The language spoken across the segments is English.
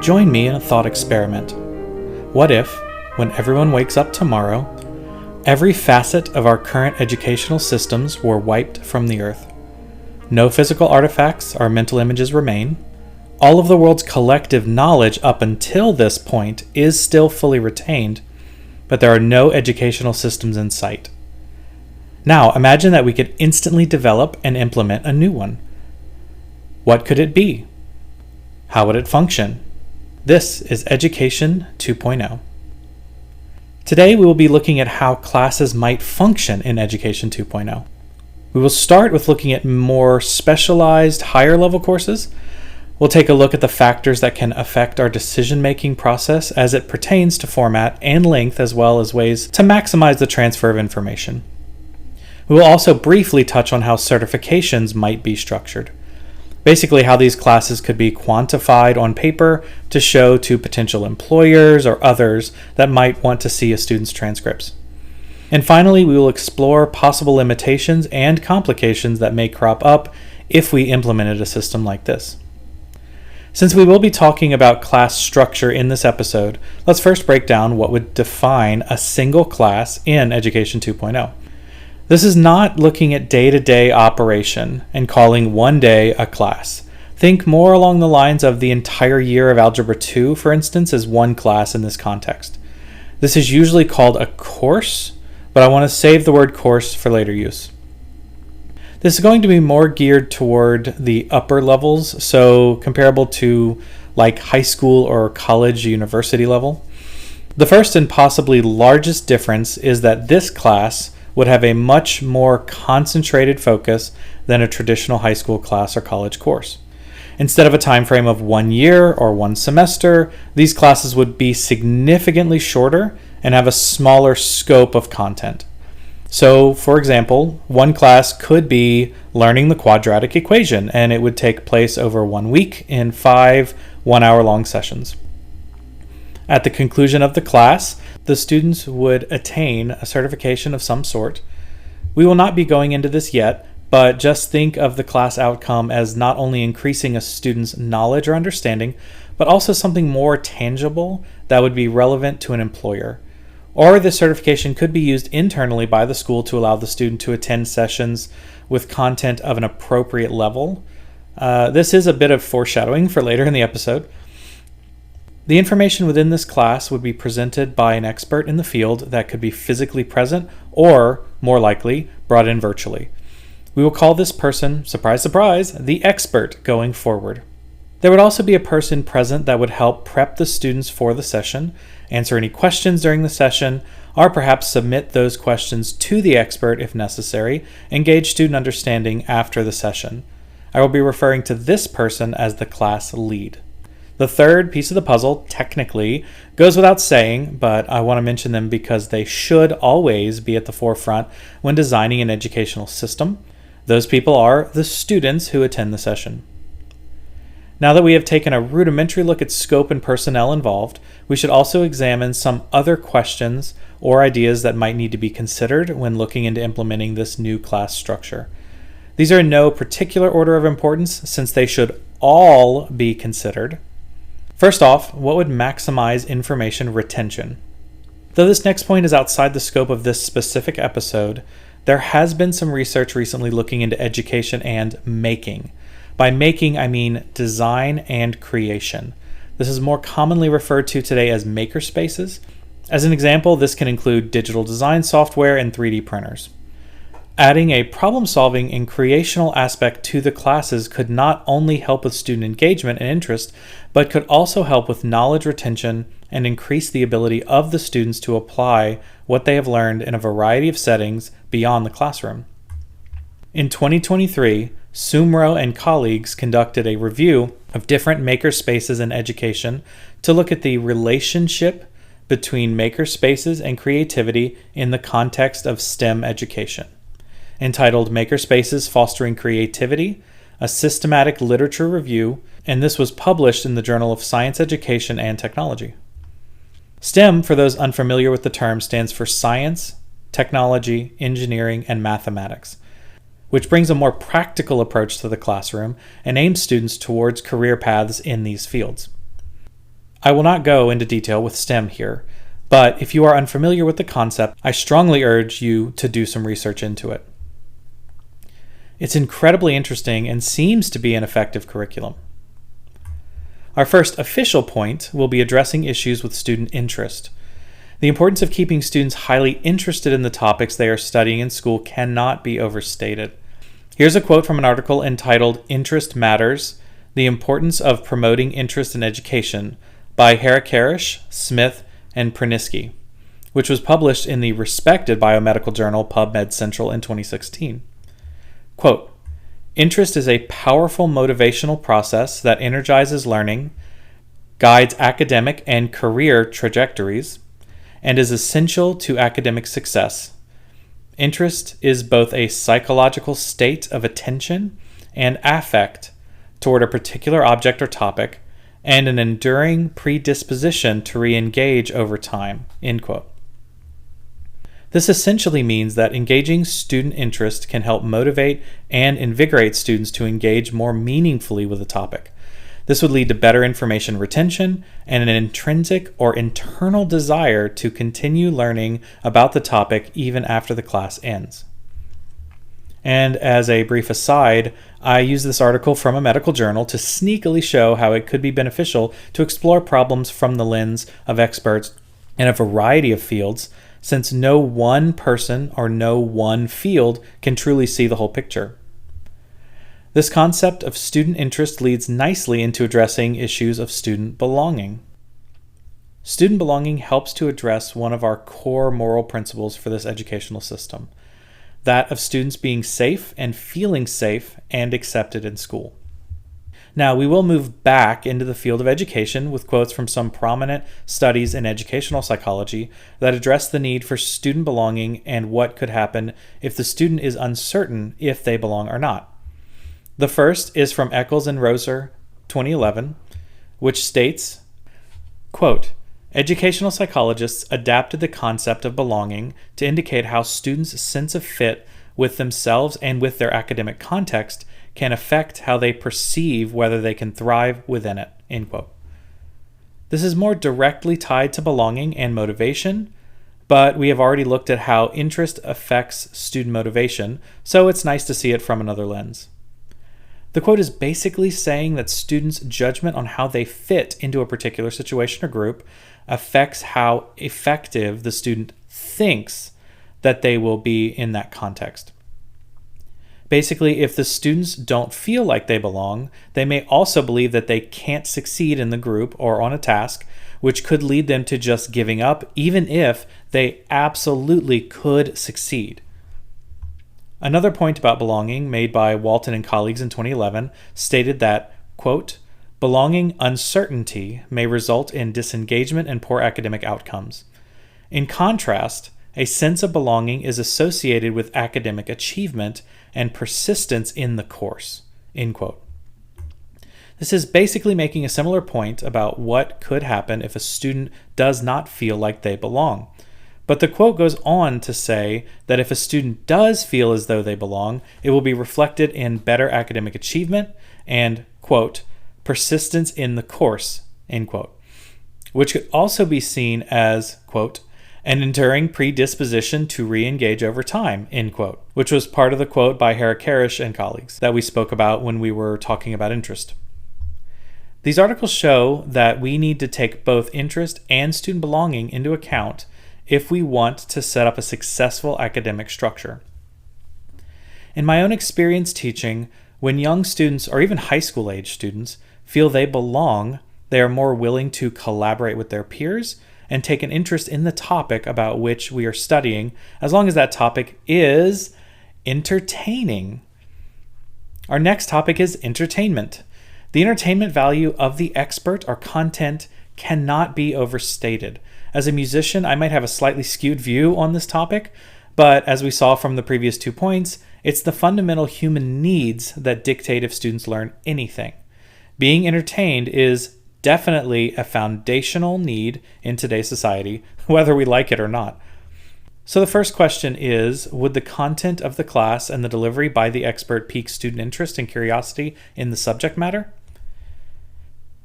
Join me in a thought experiment. What if, when everyone wakes up tomorrow, every facet of our current educational systems were wiped from the earth? No physical artifacts or mental images remain. All of the world's collective knowledge up until this point is still fully retained, but there are no educational systems in sight. Now, imagine that we could instantly develop and implement a new one. What could it be? How would it function? This is Education 2.0. Today we will be looking at how classes might function in Education 2.0. We will start with looking at more specialized, higher level courses. We'll take a look at the factors that can affect our decision-making process as it pertains to format and length, as well as ways to maximize the transfer of information. We will also briefly touch on how certifications might be structured. Basically, how these classes could be quantified on paper to show to potential employers or others that might want to see a student's transcripts. And finally, we will explore possible limitations and complications that may crop up if we implemented a system like this. Since we will be talking about class structure in this episode, let's first break down what would define a single class in Education 2.0. This is not looking at day-to-day operation and calling one day a class. Think more along the lines of the entire year of Algebra 2, for instance, as one class in this context. This is usually called a course, but I want to save the word course for later use. This is going to be more geared toward the upper levels, so comparable to like high school or college, university level. The first and possibly largest difference is that this class would have a much more concentrated focus than a traditional high school class or college course. Instead of a time frame of 1 year or 1 semester, these classes would be significantly shorter and have a smaller scope of content. So, for example, one class could be learning the quadratic equation, and it would take place over 1 week in 5 one-hour-long sessions. At the conclusion of the class, the students would attain a certification of some sort. We will not be going into this yet, but just think of the class outcome as not only increasing a student's knowledge or understanding, but also something more tangible that would be relevant to an employer. Or this certification could be used internally by the school to allow the student to attend sessions with content of an appropriate level. This is a bit of foreshadowing for later in the episode. The information within this class would be presented by an expert in the field that could be physically present or, more likely, brought in virtually. We will call this person, surprise, surprise, the expert going forward. There would also be a person present that would help prep the students for the session, answer any questions during the session, or perhaps submit those questions to the expert if necessary, and gauge student understanding after the session. I will be referring to this person as the class lead. The third piece of the puzzle, technically, goes without saying, but I want to mention them because they should always be at the forefront when designing an educational system. Those people are the students who attend the session. Now that we have taken a rudimentary look at scope and personnel involved, we should also examine some other questions or ideas that might need to be considered when looking into implementing this new class structure. These are in no particular order of importance, since they should all be considered. First off, what would maximize information retention? Though this next point is outside the scope of this specific episode, there has been some research recently looking into education and making. By making, I mean design and creation. This is more commonly referred to today as makerspaces. As an example, this can include digital design software and 3D printers. Adding a problem-solving and creational aspect to the classes could not only help with student engagement and interest, but could also help with knowledge retention and increase the ability of the students to apply what they have learned in a variety of settings beyond the classroom. In 2023, Sumro and colleagues conducted a review of different makerspaces in education to look at the relationship between makerspaces and creativity in the context of STEM education. Entitled Makerspaces Fostering Creativity, a systematic literature review, and this was published in the Journal of Science Education and Technology. STEM, for those unfamiliar with the term, stands for science, technology, engineering, and mathematics, which brings a more practical approach to the classroom and aims students towards career paths in these fields. I will not go into detail with STEM here, but if you are unfamiliar with the concept, I strongly urge you to do some research into it. It's incredibly interesting and seems to be an effective curriculum. Our first official point will be addressing issues with student interest. The importance of keeping students highly interested in the topics they are studying in school cannot be overstated. Here's a quote from an article entitled "Interest Matters: The Importance of Promoting Interest in Education" by Harakarish, Smith, and Pernisky, which was published in the respected biomedical journal PubMed Central in 2016. Quote, "Interest is a powerful motivational process that energizes learning, guides academic and career trajectories, and is essential to academic success. Interest is both a psychological state of attention and affect toward a particular object or topic, and an enduring predisposition to re-engage over time." End quote. This essentially means that engaging student interest can help motivate and invigorate students to engage more meaningfully with a topic. This would lead to better information retention and an intrinsic or internal desire to continue learning about the topic even after the class ends. And as a brief aside, I use this article from a medical journal to sneakily show how it could be beneficial to explore problems from the lens of experts in a variety of fields, since no one person or no one field can truly see the whole picture. This concept of student interest leads nicely into addressing issues of student belonging. Student belonging helps to address one of our core moral principles for this educational system, that of students being safe and feeling safe and accepted in school. Now, we will move back into the field of education with quotes from some prominent studies in educational psychology that address the need for student belonging and what could happen if the student is uncertain if they belong or not. The first is from Eccles and Roser, 2011, which states, quote, "Educational psychologists adapted the concept of belonging to indicate how students' sense of fit with themselves and with their academic context can affect how they perceive whether they can thrive within it." End quote. This is more directly tied to belonging and motivation, but we have already looked at how interest affects student motivation, so it's nice to see it from another lens. The quote is basically saying that students' judgment on how they fit into a particular situation or group affects how effective the student thinks that they will be in that context. Basically, if the students don't feel like they belong, they may also believe that they can't succeed in the group or on a task, which could lead them to just giving up, even if they absolutely could succeed. Another point about belonging made by Walton and colleagues in 2011 stated that, quote, "Belonging uncertainty may result in disengagement and poor academic outcomes. In contrast, a sense of belonging is associated with academic achievement and persistence in the course." End quote. This is basically making a similar point about what could happen if a student does not feel like they belong. But the quote goes on to say that if a student does feel as though they belong, it will be reflected in better academic achievement and, quote, "persistence in the course," end quote, which could also be seen as, quote, "an enduring predisposition to re-engage over time," end quote, which was part of the quote by Harakarish and colleagues that we spoke about when we were talking about interest. These articles show that we need to take both interest and student belonging into account if we want to set up a successful academic structure. In my own experience teaching, when young students or even high school age students feel they belong, they are more willing to collaborate with their peers and take an interest in the topic about which we are studying, as long as that topic is entertaining. Our next topic is entertainment. The entertainment value of the expert or content cannot be overstated. As a musician, I might have a slightly skewed view on this topic, but as we saw from the previous 2 points, it's the fundamental human needs that dictate if students learn anything. Being entertained is definitely a foundational need in today's society, whether we like it or not. So the first question is, would the content of the class and the delivery by the expert pique student interest and curiosity in the subject matter?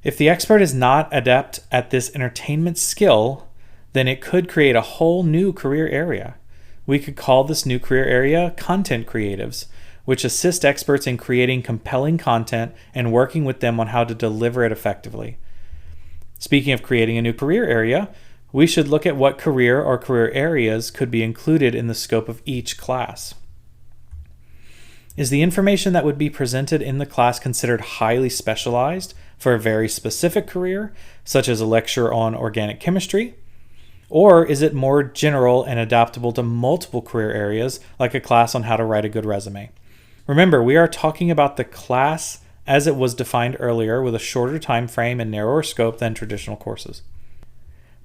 If the expert is not adept at this entertainment skill, then it could create a whole new career area. We could call this new career area content creatives, which assist experts in creating compelling content and working with them on how to deliver it effectively. Speaking of creating a new career area, we should look at what career or career areas could be included in the scope of each class. Is the information that would be presented in the class considered highly specialized for a very specific career, such as a lecture on organic chemistry? Or is it more general and adaptable to multiple career areas, like a class on how to write a good resume? Remember, we are talking about the class as it was defined earlier, with a shorter time frame and narrower scope than traditional courses.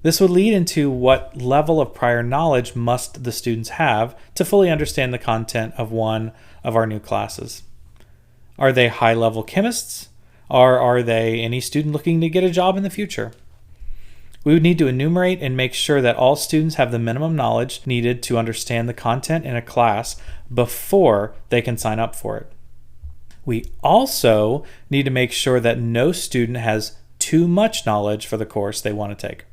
This would lead into what level of prior knowledge must the students have to fully understand the content of one of our new classes. Are they high-level chemists, or are they any student looking to get a job in the future? We would need to enumerate and make sure that all students have the minimum knowledge needed to understand the content in a class before they can sign up for it. We also need to make sure that no student has too much knowledge for the course they want to take.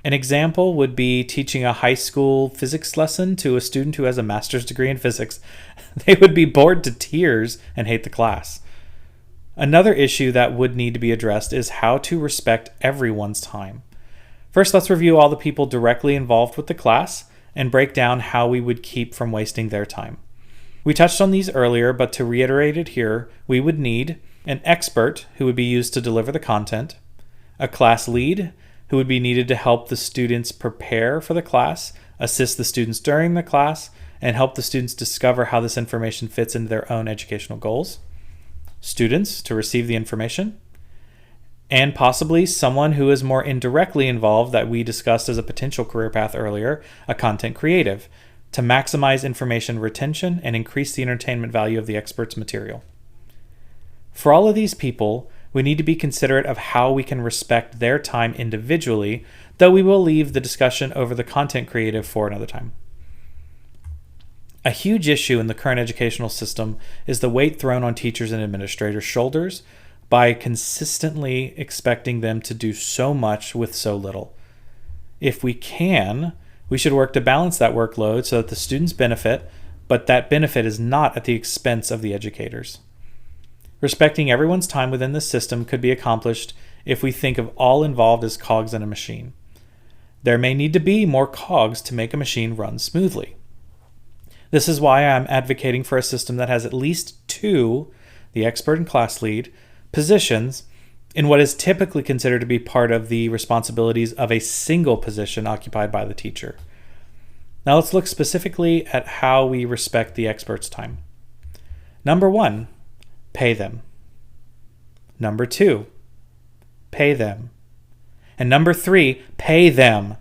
An example would be teaching a high school physics lesson to a student who has a master's degree in physics. They would be bored to tears and hate the class. Another issue that would need to be addressed is how to respect everyone's time. First, let's review all the people directly involved with the class and break down how we would keep from wasting their time. We touched on these earlier, but to reiterate it here, we would need an expert who would be used to deliver the content, a class lead who would be needed to help the students prepare for the class, assist the students during the class, and help the students discover how this information fits into their own educational goals, students to receive the information, and possibly someone who is more indirectly involved that we discussed as a potential career path earlier, a content creative, to maximize information retention and increase the entertainment value of the expert's material. For all of these people, we need to be considerate of how we can respect their time individually, though we will leave the discussion over the content creative for another time. A huge issue in the current educational system is the weight thrown on teachers and administrators' shoulders by consistently expecting them to do so much with so little. If we can, we should work to balance that workload so that the students benefit, but that benefit is not at the expense of the educators. Respecting everyone's time within the system could be accomplished if we think of all involved as cogs in a machine. There may need to be more cogs to make a machine run smoothly. This is why I'm advocating for a system that has at least two, the expert and class lead, positions in what is typically considered to be part of the responsibilities of a single position occupied by the teacher. Now let's look specifically at how we respect the expert's time. Number 1, pay them. Number 2, pay them. And number 3, pay them.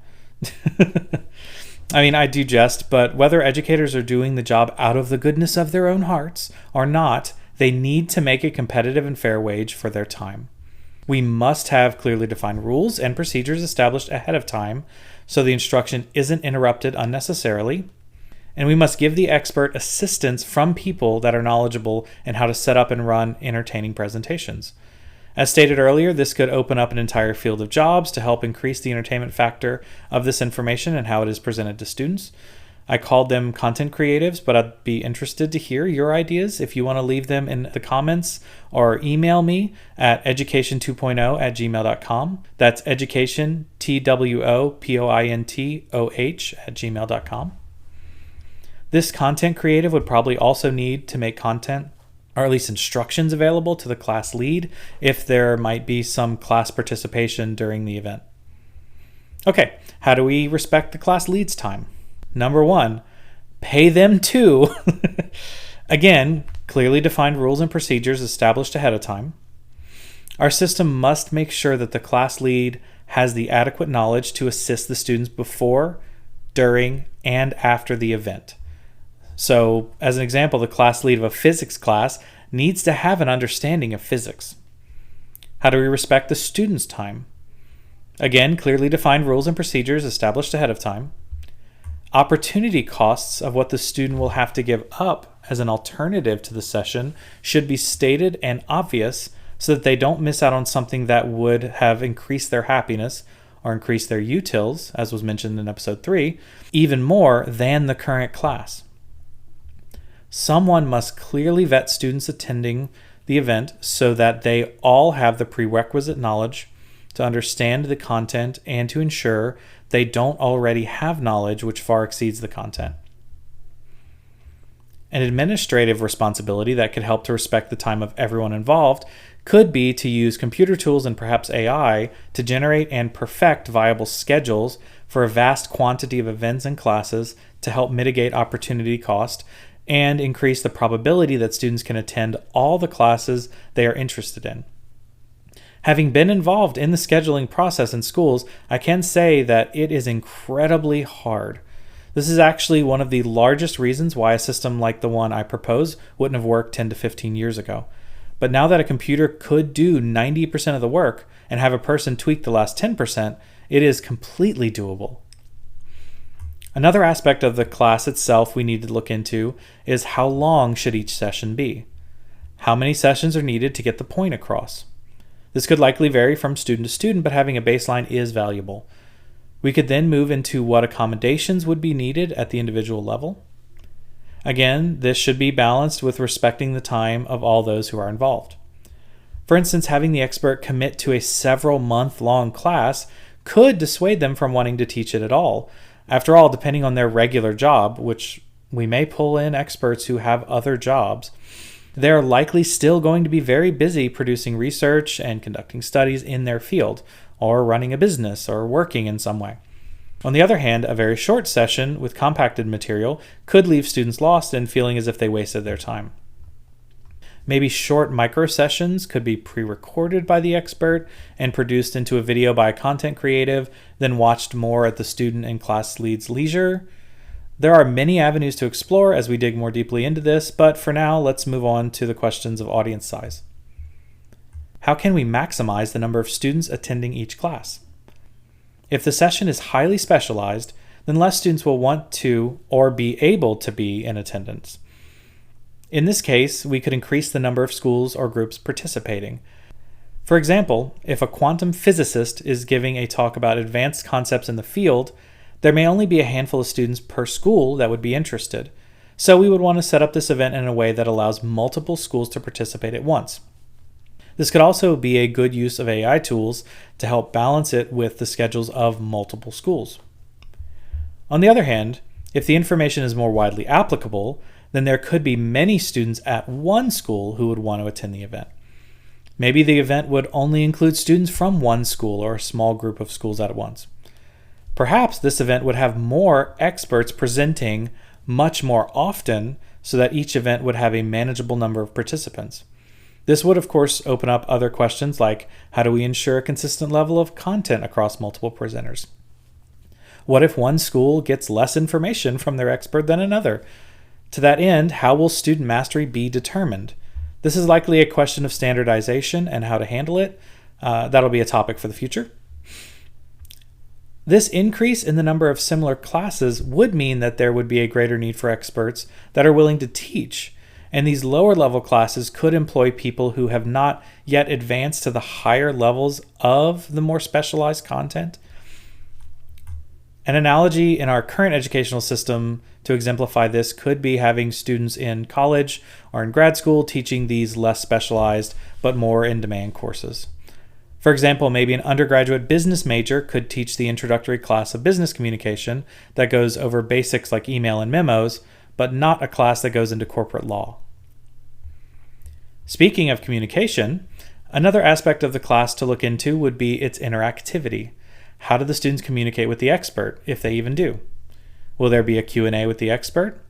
I mean, I do jest, but whether educators are doing the job out of the goodness of their own hearts or not, they need to make a competitive and fair wage for their time. We must have clearly defined rules and procedures established ahead of time so the instruction isn't interrupted unnecessarily, and we must give the expert assistance from people that are knowledgeable in how to set up and run entertaining presentations. As stated earlier, this could open up an entire field of jobs to help increase the entertainment factor of this information and how it is presented to students. I called them content creatives, but I'd be interested to hear your ideas if you want to leave them in the comments or email me at education2.0@gmail.com. That's education, TWOPOINTOH@gmail.com. This content creative would probably also need to make content, or at least instructions, available to the class lead if there might be some class participation during the event. Okay, how do we respect the class lead's time? Number 1, pay them too. Again, clearly defined rules and procedures established ahead of time. Our system must make sure that the class lead has the adequate knowledge to assist the students before, during, and after the event. So, as an example, the class lead of a physics class needs to have an understanding of physics. How do we respect the students' time? Again, clearly defined rules and procedures established ahead of time. Opportunity costs of what the student will have to give up as an alternative to the session should be stated and obvious so that they don't miss out on something that would have increased their happiness or increased their utils, as was mentioned in episode 3, even more than the current class. Someone must clearly vet students attending the event so that they all have the prerequisite knowledge to understand the content and to ensure they don't already have knowledge which far exceeds the content. An administrative responsibility that could help to respect the time of everyone involved could be to use computer tools and perhaps AI to generate and perfect viable schedules for a vast quantity of events and classes to help mitigate opportunity cost and increase the probability that students can attend all the classes they are interested in. Having been involved in the scheduling process in schools, I can say that it is incredibly hard. This is actually one of the largest reasons why a system like the one I propose wouldn't have worked 10 to 15 years ago. But now that a computer could do 90% of the work and have a person tweak the last 10%, it is completely doable. Another aspect of the class itself we need to look into is how long should each session be? How many sessions are needed to get the point across? This could likely vary from student to student, but having a baseline is valuable. We could then move into what accommodations would be needed at the individual level. Again, this should be balanced with respecting the time of all those who are involved. For instance, having the expert commit to a several-month-long class could dissuade them from wanting to teach it at all. After all, depending on their regular job, which we may pull in experts who have other jobs, they're likely still going to be very busy producing research and conducting studies in their field, or running a business, or working in some way. On the other hand, a very short session with compacted material could leave students lost and feeling as if they wasted their time. Maybe short micro sessions could be pre-recorded by the expert and produced into a video by a content creative, then watched more at the student and class lead's leisure. There are many avenues to explore as we dig more deeply into this, but for now, let's move on to the questions of audience size. How can we maximize the number of students attending each class? If the session is highly specialized, then less students will want to or be able to be in attendance. In this case, we could increase the number of schools or groups participating. For example, if a quantum physicist is giving a talk about advanced concepts in the field, there may only be a handful of students per school that would be interested. So we would want to set up this event in a way that allows multiple schools to participate at once. This could also be a good use of AI tools to help balance it with the schedules of multiple schools. On the other hand, if the information is more widely applicable, then there could be many students at one school who would want to attend the event. Maybe the event would only include students from one school or a small group of schools at once. Perhaps this event would have more experts presenting much more often so that each event would have a manageable number of participants. This would, of course, open up other questions like how do we ensure a consistent level of content across multiple presenters? What if one school gets less information from their expert than another? To that end, how will student mastery be determined? This is likely a question of standardization and how to handle it. That'll be a topic for the future. This increase in the number of similar classes would mean that there would be a greater need for experts that are willing to teach, and these lower level classes could employ people who have not yet advanced to the higher levels of the more specialized content. An analogy in our current educational system to exemplify this could be having students in college or in grad school teaching these less specialized but more in-demand courses. For example, maybe an undergraduate business major could teach the introductory class of business communication that goes over basics like email and memos, but not a class that goes into corporate law. Speaking of communication, another aspect of the class to look into would be its interactivity. How do the students communicate with the expert, if they even do? Will there be a Q&A with the expert?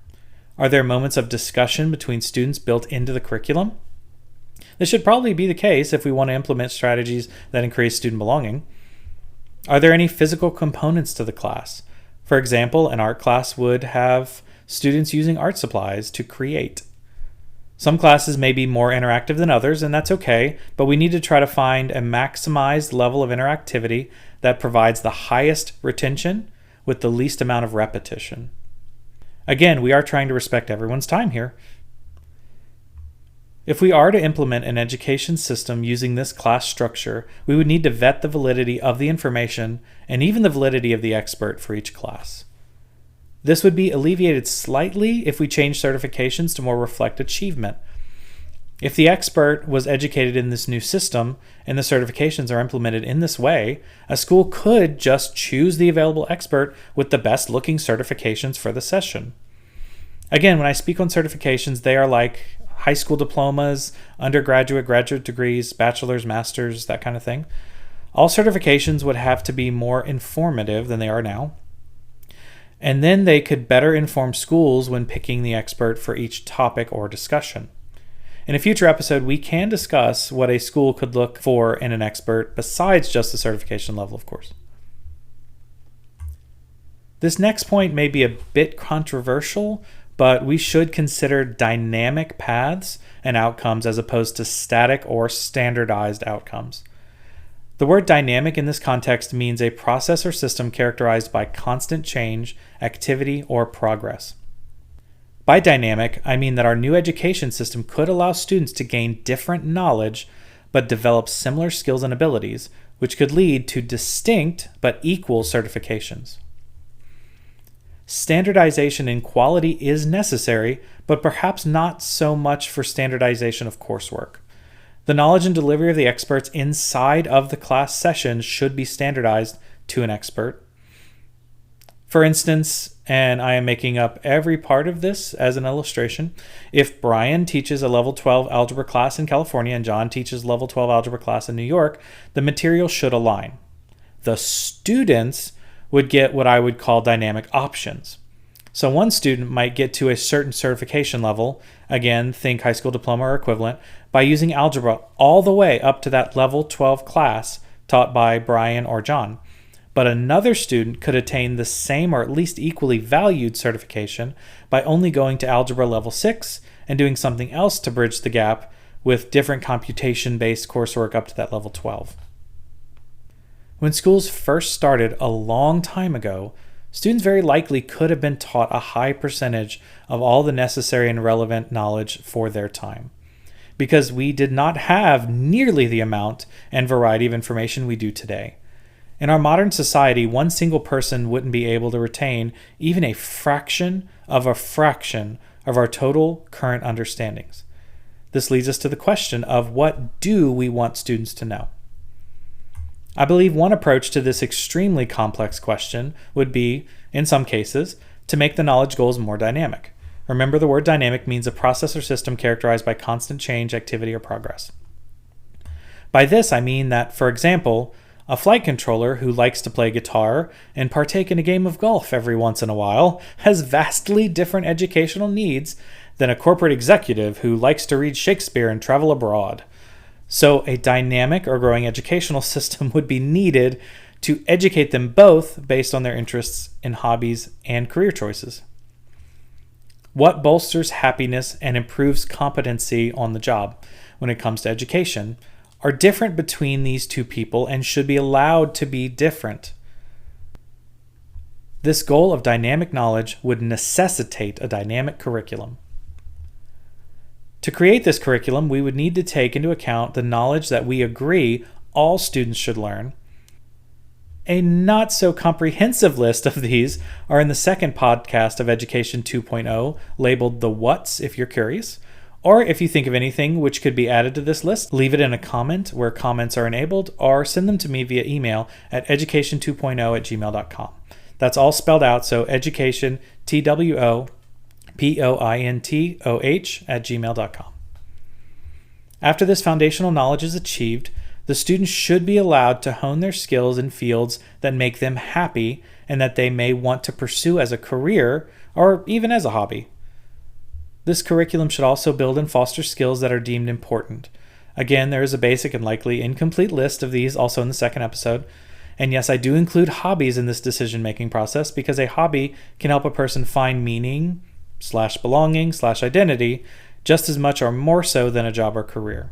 Are there moments of discussion between students built into the curriculum? This should probably be the case if we want to implement strategies that increase student belonging. Are there any physical components to the class? For example, an art class would have students using art supplies to create. Some classes may be more interactive than others, and that's okay, but we need to try to find a maximized level of interactivity that provides the highest retention with the least amount of repetition. Again, we are trying to respect everyone's time here. If we are to implement an education system using this class structure, we would need to vet the validity of the information and even the validity of the expert for each class. This would be alleviated slightly if we change certifications to more reflect achievement. If the expert was educated in this new system and the certifications are implemented in this way, a school could just choose the available expert with the best looking certifications for the session. Again, when I speak on certifications, they are like high school diplomas, undergraduate, graduate degrees, bachelor's, master's, that kind of thing. All certifications would have to be more informative than they are now. And then they could better inform schools when picking the expert for each topic or discussion. In a future episode, we can discuss what a school could look for in an expert besides just the certification level, of course. This next point may be a bit controversial, but we should consider dynamic paths and outcomes as opposed to static or standardized outcomes. The word dynamic in this context means a process or system characterized by constant change, activity, or progress. By dynamic, I mean that our new education system could allow students to gain different knowledge but develop similar skills and abilities, which could lead to distinct but equal certifications. Standardization in quality is necessary, but perhaps not so much for standardization of coursework. The knowledge and delivery of the experts inside of the class sessions should be standardized to an expert. For instance, and I am making up every part of this as an illustration, if Brian teaches a level 12 algebra class in California and John teaches level 12 algebra class in New York, the material should align. The students would get what I would call dynamic options. So one student might get to a certain certification level, again, think high school diploma or equivalent, by using algebra all the way up to that level 12 class taught by Brian or John. But another student could attain the same or at least equally valued certification by only going to algebra level 6 and doing something else to bridge the gap with different computation-based coursework up to that level 12. When schools first started a long time ago, students very likely could have been taught a high percentage of all the necessary and relevant knowledge for their time, because we did not have nearly the amount and variety of information we do today. In our modern society, one single person wouldn't be able to retain even a fraction of our total current understandings. This leads us to the question of what do we want students to know? I believe one approach to this extremely complex question would be, in some cases, to make the knowledge goals more dynamic. Remember, the word dynamic means a process or system characterized by constant change, activity, or progress. By this, I mean that, for example, a flight controller who likes to play guitar and partake in a game of golf every once in a while has vastly different educational needs than a corporate executive who likes to read Shakespeare and travel abroad. So a dynamic or growing educational system would be needed to educate them both based on their interests in hobbies and career choices. What bolsters happiness and improves competency on the job when it comes to education are different between these two people and should be allowed to be different. This goal of dynamic knowledge would necessitate a dynamic curriculum. To create this curriculum, we would need to take into account the knowledge that we agree all students should learn. A not so comprehensive list of these are in the second podcast of Education 2.0, labeled The What's, if you're curious. Or if you think of anything which could be added to this list, leave it in a comment where comments are enabled, or send them to me via email at education2.0@gmail.com. That's all spelled out, so education, TWOPOINTOH@gmail.com. After this foundational knowledge is achieved, the students should be allowed to hone their skills in fields that make them happy and that they may want to pursue as a career or even as a hobby. This curriculum should also build and foster skills that are deemed important. Again, there is a basic and likely incomplete list of these also in the second episode. And yes, I do include hobbies in this decision-making process because a hobby can help a person find meaning / belonging / identity just as much or more so than a job or career.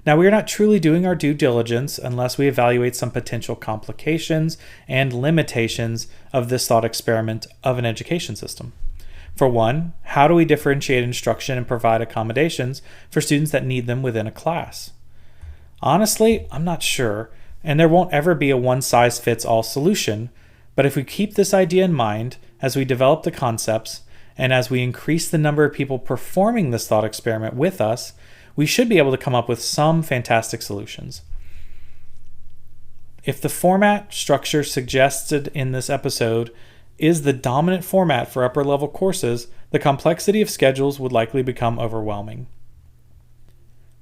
Now, we are not truly doing our due diligence unless we evaluate some potential complications and limitations of this thought experiment of an education system. For one, how do we differentiate instruction and provide accommodations for students that need them within a class? Honestly, I'm not sure, and there won't ever be a one-size-fits-all solution, but if we keep this idea in mind as we develop the concepts, and as we increase the number of people performing this thought experiment with us, we should be able to come up with some fantastic solutions. If the format structure suggested in this episode is the dominant format for upper level courses, the complexity of schedules would likely become overwhelming.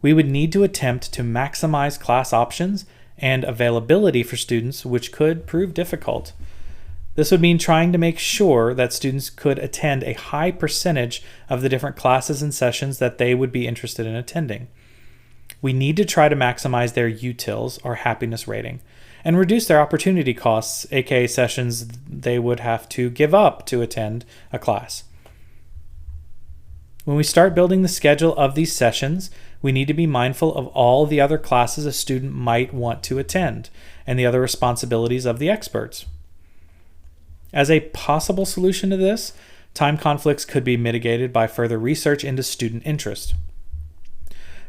We would need to attempt to maximize class options and availability for students, which could prove difficult. This would mean trying to make sure that students could attend a high percentage of the different classes and sessions that they would be interested in attending. We need to try to maximize their utils, or happiness rating, and reduce their opportunity costs, aka sessions they would have to give up to attend a class. When we start building the schedule of these sessions, we need to be mindful of all the other classes a student might want to attend and the other responsibilities of the experts. As a possible solution to this, time conflicts could be mitigated by further research into student interest.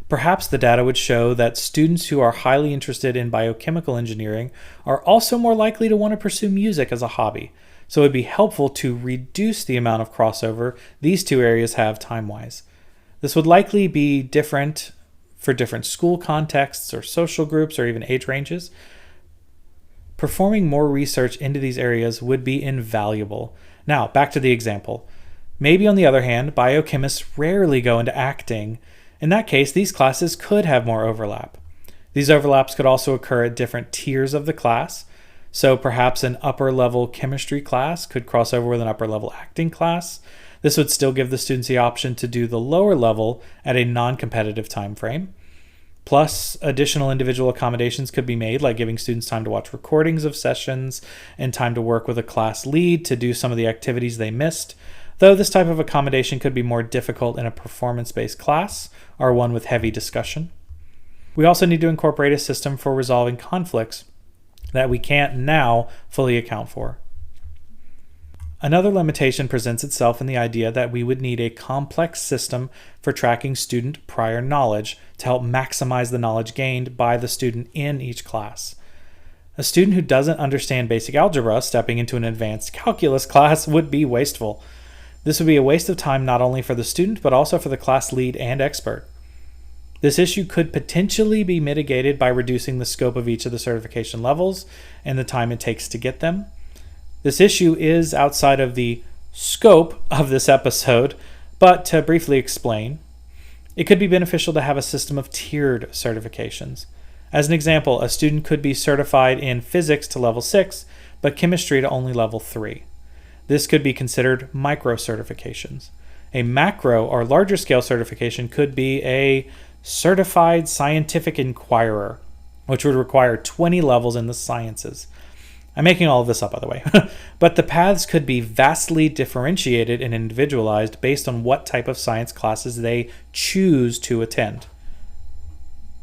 Perhaps the data would show that students who are highly interested in biochemical engineering are also more likely to want to pursue music as a hobby, so it would be helpful to reduce the amount of crossover these two areas have time-wise. This would likely be different for different school contexts or social groups or even age ranges. Performing more research into these areas would be invaluable. Now, back to the example. Maybe on the other hand, biochemists rarely go into acting. In that case, these classes could have more overlap. These overlaps could also occur at different tiers of the class. So perhaps an upper level chemistry class could cross over with an upper level acting class. This would still give the students the option to do the lower level at a non-competitive time frame. Plus, additional individual accommodations could be made, like giving students time to watch recordings of sessions and time to work with a class lead to do some of the activities they missed, though this type of accommodation could be more difficult in a performance-based class or one with heavy discussion. We also need to incorporate a system for resolving conflicts that we can't now fully account for. Another limitation presents itself in the idea that we would need a complex system for tracking student prior knowledge to help maximize the knowledge gained by the student in each class. A student who doesn't understand basic algebra stepping into an advanced calculus class would be wasteful. This would be a waste of time not only for the student but also for the class lead and expert. This issue could potentially be mitigated by reducing the scope of each of the certification levels and the time it takes to get them. This issue is outside of the scope of this episode, but to briefly explain, it could be beneficial to have a system of tiered certifications. As an example, a student could be certified in physics to level 6, but chemistry to only level 3. This could be considered micro certifications. A macro or larger scale certification could be a certified scientific inquirer, which would require 20 levels in the sciences. I'm making all of this up, by the way. But the paths could be vastly differentiated and individualized based on what type of science classes they choose to attend.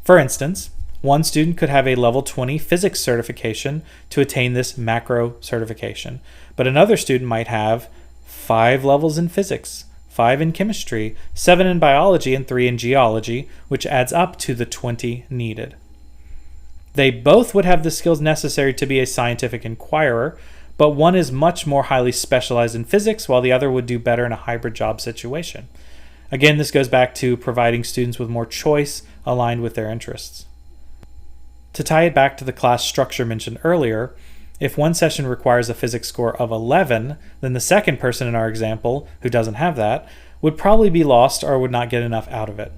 For instance, one student could have a level 20 physics certification to attain this macro certification, but another student might have 5 levels in physics, 5 in chemistry, 7 in biology, and 3 in geology, which adds up to the 20 needed. They both would have the skills necessary to be a scientific inquirer, but one is much more highly specialized in physics, while the other would do better in a hybrid job situation. Again, this goes back to providing students with more choice aligned with their interests. To tie it back to the class structure mentioned earlier, if one session requires a physics score of 11, then the second person in our example, who doesn't have that, would probably be lost or would not get enough out of it.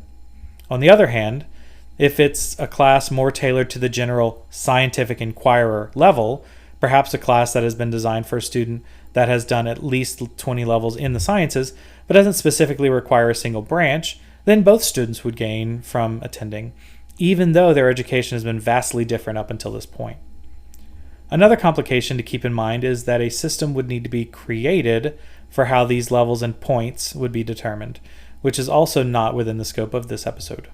On the other hand, if it's a class more tailored to the general scientific inquirer level, perhaps a class that has been designed for a student that has done at least 20 levels in the sciences, but doesn't specifically require a single branch, then both students would gain from attending, even though their education has been vastly different up until this point. Another complication to keep in mind is that a system would need to be created for how these levels and points would be determined, which is also not within the scope of this episode.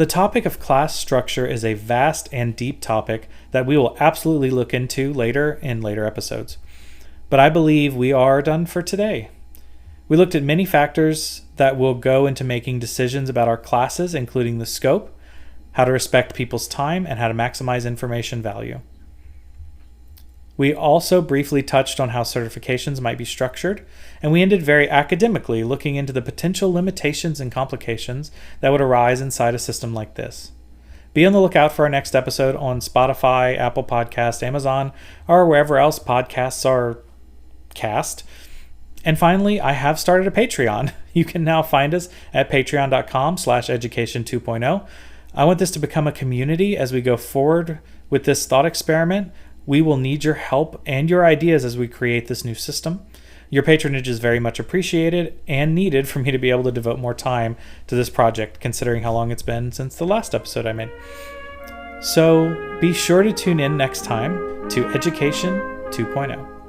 The topic of class structure is a vast and deep topic that we will absolutely look into later in later episodes. But I believe we are done for today. We looked at many factors that will go into making decisions about our classes, including the scope, how to respect people's time, and how to maximize information value. We also briefly touched on how certifications might be structured, and we ended very academically, looking into the potential limitations and complications that would arise inside a system like this. Be on the lookout for our next episode on Spotify, Apple Podcasts, Amazon, or wherever else podcasts are cast. And finally, I have started a Patreon. You can now find us at patreon.com/education 2.0. I want this to become a community as we go forward with this thought experiment. We will need your help and your ideas as we create this new system. Your patronage is very much appreciated and needed for me to be able to devote more time to this project, considering how long it's been since the last episode I made. So be sure to tune in next time to Education 2.0.